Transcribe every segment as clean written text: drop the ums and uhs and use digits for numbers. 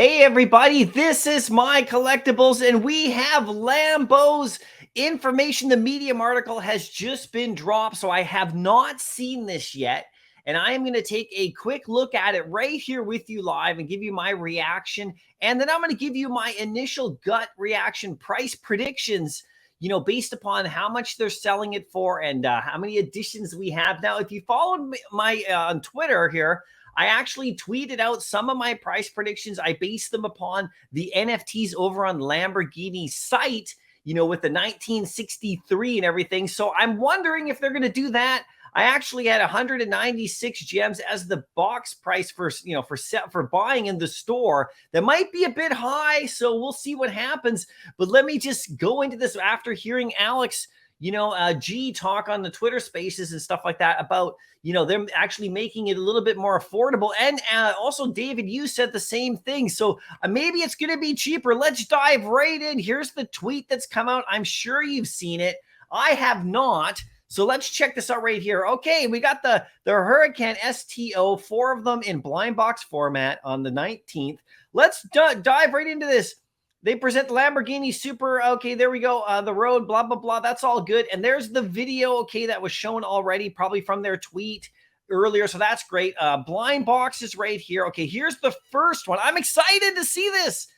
Hey everybody, this is My Collectables, and we have Lambo's information. The Medium article has just been dropped, so I have not seen this yet. And I am going to take a quick look at it right here with you live and give you my reaction. And then I'm going to give you my initial gut reaction price predictions, based upon how much they're selling it for and how many editions we have. Now, if you followed me, my on Twitter here, I actually tweeted out some of my price predictions. I based them upon the NFTs over on Lamborghini's site, with the 1963 and everything. So I'm wondering if they're going to do that. I actually had 196 gems as the box price for buying in the store. That might be a bit high, so we'll see what happens. But let me just go into this after hearing Alex G talk on the Twitter spaces and stuff like that about, them actually making it a little bit more affordable. And also, David, you said the same thing. So maybe it's going to be cheaper. Let's dive right in. Here's the tweet that's come out. I'm sure you've seen it. I have not. So let's check this out right here. Okay, we got the Hurricane STO, 4 of them in blind box format on the 19th. Let's dive right into this. They present the Lamborghini Super. Okay, there we go. The road, blah, blah, blah. That's all good. And there's the video, okay, that was shown already, probably from their tweet earlier. So that's great. Blind boxes right here. Okay, here's the first one. I'm excited to see this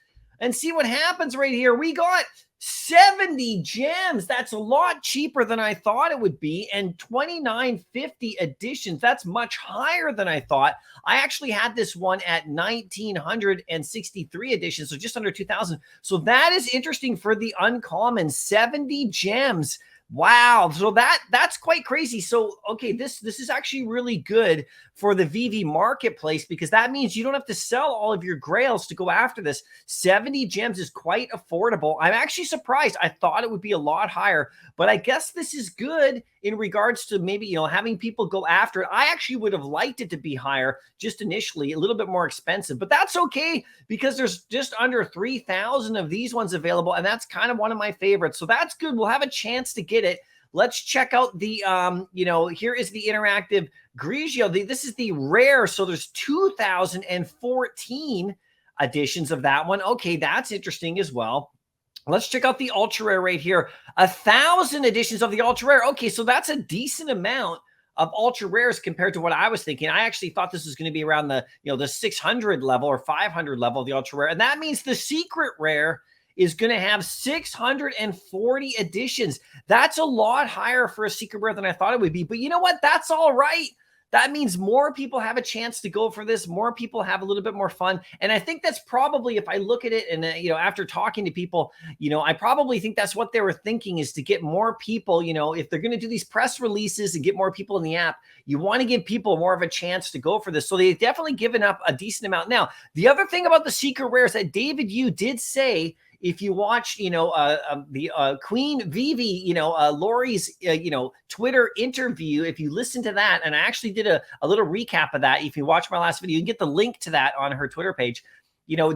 and see what happens right here. We got 70 gems. That's a lot cheaper than I thought it would be. And 2950 editions. That's much higher than I thought. I actually had this one at 1963 editions, so just under 2000. So that is interesting for the uncommon. 70 gems. Wow. So that's quite crazy. So, okay, this is actually really good for the Veve marketplace, because that means you don't have to sell all of your grails to go after this. 70 gems is quite affordable. I'm actually surprised. I thought it would be a lot higher, but I guess this is good in regards to maybe, having people go after it. I actually would have liked it to be higher just initially, a little bit more expensive, but that's okay because there's just under 3,000 of these ones available. And that's kind of one of my favorites. So that's good. We'll have a chance to get it. Let's check out the, here is the interactive Grigio. This is the rare. So there's 2014 editions of that one. Okay, that's interesting as well. Let's check out the ultra rare right here. 1,000 editions of the ultra rare. Okay, so that's a decent amount of ultra rares compared to what I was thinking. I actually thought this was going to be around the, the 600 level or 500 level of the ultra rare. And that means the secret rare is going to have 640 editions. That's a lot higher for a secret rare than I thought it would be. But you know what? That's all right. That means more people have a chance to go for this. More people have a little bit more fun. And I think that's probably, if I look at it and, after talking to people, I probably think that's what they were thinking, is to get more people, if they're going to do these press releases and get more people in the app, you want to give people more of a chance to go for this. So they've definitely given up a decent amount. Now, the other thing about the secret rares that David, you did say, if you watch, the Queen Veve, Lori's, Twitter interview, if you listen to that, and I actually did a little recap of that. If you watch my last video, you can get the link to that on her Twitter page.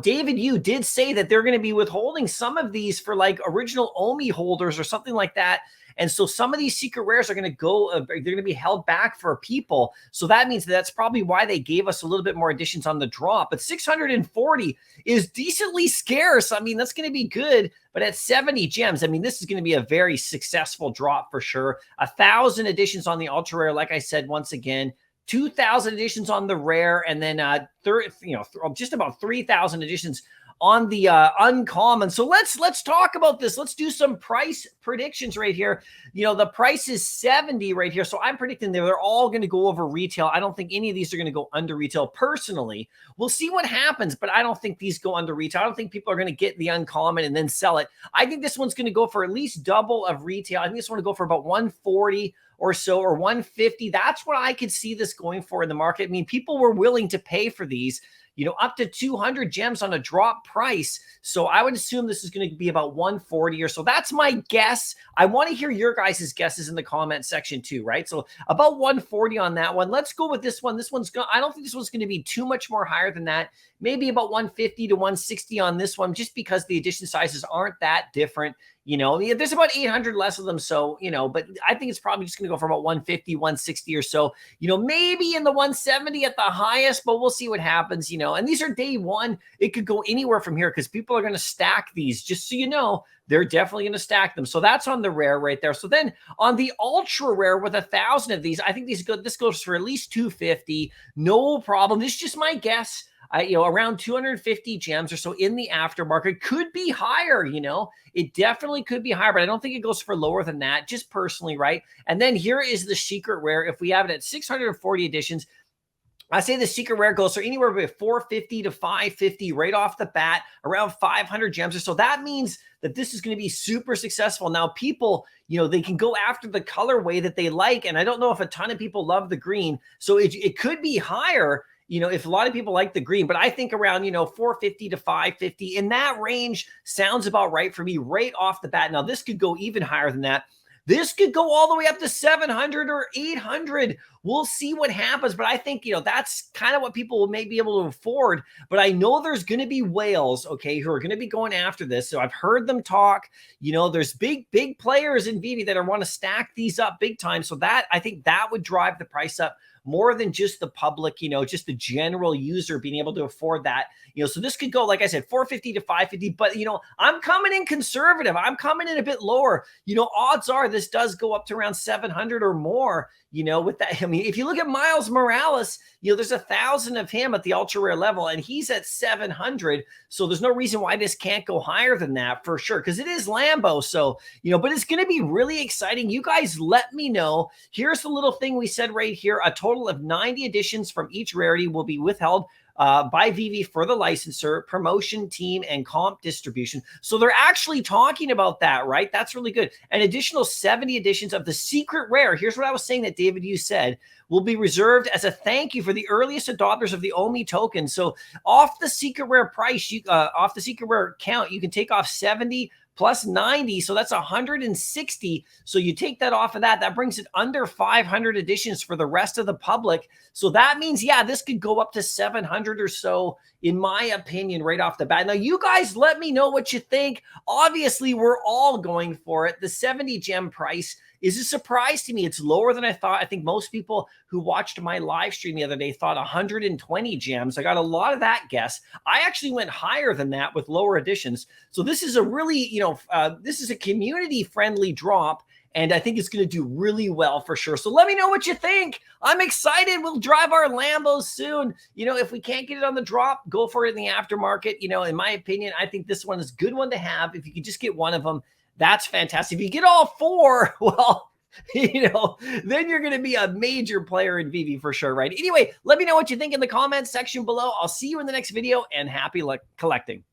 David, you did say that they're going to be withholding some of these for like original OMI holders or something like that. And so some of these secret rares are going to go, they're going to be held back for people. So that means that's probably why they gave us a little bit more editions on the drop. But 640 is decently scarce. I mean, that's going to be good. But at 70 gems, I mean, this is going to be a very successful drop for sure. 1,000 editions on the ultra rare, like I said, once again. 2,000 editions on the rare, and then just about 3,000 editions on the uncommon. So let's talk about this. Let's do some price predictions right here. The price is 70 right here. So I'm predicting they're all going to go over retail. I don't think any of these are going to go under retail personally. We'll see what happens, but I don't think these go under retail. I don't think people are going to get the uncommon and then sell it. I think this one's going to go for at least double of retail. I think this one will go for about 140 or so, or 150. That's what I could see this going for in the market. I mean, people were willing to pay for these, up to 200 gems on a drop price. So I would assume this is going to be about 140 or so. That's my guess. I want to hear your guys' guesses in the comment section too, right? So about 140 on that one. Let's go with this one. This one's I don't think this one's going to be too much more higher than that. Maybe about 150 to 160 on this one, just because the edition sizes aren't that different. Yeah, there's about 800 less of them. So, but I think it's probably just going to go for about 150, 160 or so, maybe in the 170 at the highest, but we'll see what happens. And these are day one. It could go anywhere from here because people are going to stack these, just so you know. They're definitely going to stack them. So that's on the rare right there. So then on the ultra rare with 1,000 of these, I think these go. This goes for at least 250. No problem. This is just my guess. Around 250 gems or so in the aftermarket. Could be higher. It definitely could be higher, but I don't think it goes for lower than that, just personally, right? And then here is the secret rare. If we have it at 640 editions, I say the secret rare goes for anywhere between 450 to 550 right off the bat, around 500 gems or so. That means that this is going to be super successful. Now, people, they can go after the colorway that they like, and I don't know if a ton of people love the green, so it could be higher, if a lot of people like the green, but I think around, 450 to 550 in that range sounds about right for me right off the bat. Now, this could go even higher than that. This could go all the way up to 700 or 800. We'll see what happens. But I think, that's kind of what people may be able to afford. But I know there's going to be whales, okay, who are going to be going after this. So I've heard them talk. There's big players in Veve that want to stack these up big time. So I think that would drive the price up more than just the public, just the general user being able to afford that. So this could go, like I said, 450 to 550, but I'm coming in conservative. I'm coming in a bit lower. Odds are this does go up to around 700 or more, with that. I mean, if you look at Miles Morales, there's 1,000 of him at the ultra rare level and he's at 700. So there's no reason why this can't go higher than that for sure. Cause it is Lambo. So, but it's going to be really exciting. You guys let me know. Here's the little thing we said right here. A total of 90 editions from each rarity will be withheld by Veve for the licensor, promotion team, and comp distribution. So they're actually talking about that, right? That's really good. An additional 70 editions of the secret rare. Here's what I was saying that David, you said, will be reserved as a thank you for the earliest adopters of the OMI token. So off the secret rare price, off the secret rare count, you can take off 70 plus 90. So that's 160. So you take that off of that. That brings it under 500 editions for the rest of the public. So that means, yeah, this could go up to 700 or so, in my opinion, right off the bat. Now, you guys let me know what you think. Obviously, we're all going for it. The 70 gem price is a surprise to me. It's lower than I thought. I think most people who watched my live stream the other day thought 120 gems. I got a lot of that guess. I actually went higher than that with lower editions. So this is a really, this is a community-friendly drop, and I think it's going to do really well for sure. So let me know what you think. I'm excited. We'll drive our Lambos soon. If we can't get it on the drop, go for it in the aftermarket. In my opinion, I think this one is a good one to have. If you could just get one of them, that's fantastic. If you get all four, well, then you're going to be a major player in Veve for sure, right? Anyway, let me know what you think in the comments section below. I'll see you in the next video, and happy collecting.